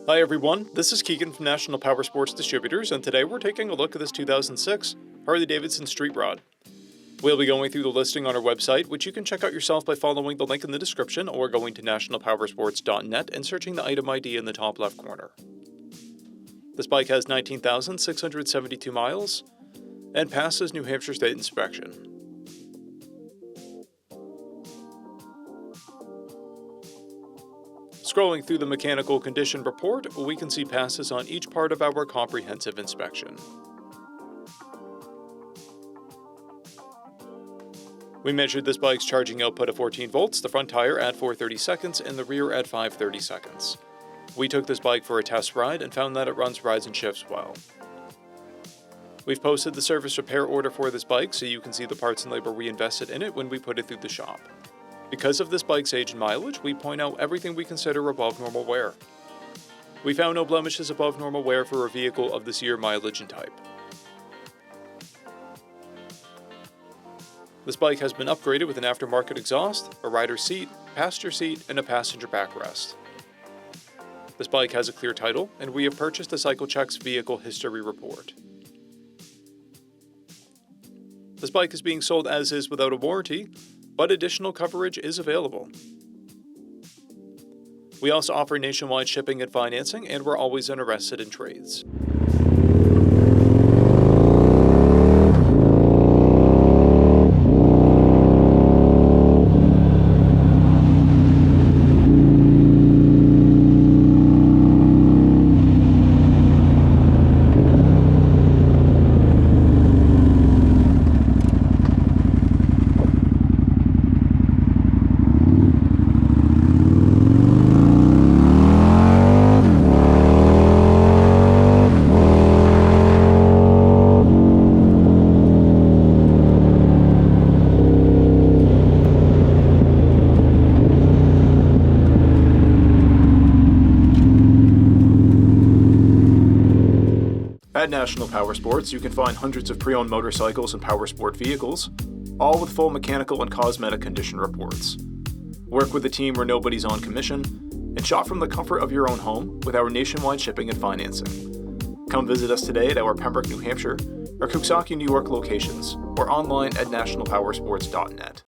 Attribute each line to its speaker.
Speaker 1: Hi everyone, this is Keegan from National Powersports Distributors, and today we're taking a look at this 2006 Harley-Davidson Street Rod. We'll be going through the listing on our website, which you can check out yourself by following the link in the description or going to nationalpowersports.net and searching the item ID in the top left corner. This bike has 19,672 miles and passes New Hampshire State inspection. Scrolling through the mechanical condition report, we can see passes on each part of our comprehensive inspection. We measured this bike's charging output at 14 volts, the front tire at 430 seconds, and the rear at 530 seconds. We took this bike for a test ride and found that it runs rides and shifts well. We've posted the service repair order for this bike so you can see the parts and labor we invested in it when we put it through the shop. Because of this bike's age and mileage, we point out everything we consider above normal wear. We found no blemishes above normal wear for a vehicle of this year, mileage, and type. This bike has been upgraded with an aftermarket exhaust, a rider's seat, passenger seat, and a passenger backrest. This bike has a clear title, and we have purchased the CycleCheck's vehicle history report. This bike is being sold as is without a warranty, but additional coverage is available. We also offer nationwide shipping and financing, and we're always interested in trades. At National Powersports, you can find hundreds of pre-owned motorcycles and powersport vehicles, all with full mechanical and cosmetic condition reports. Work with a team where nobody's on commission, and shop from the comfort of your own home with our nationwide shipping and financing. Come visit us today at our Pembroke, New Hampshire, or Coxsackie, New York locations, or online at nationalpowersports.net.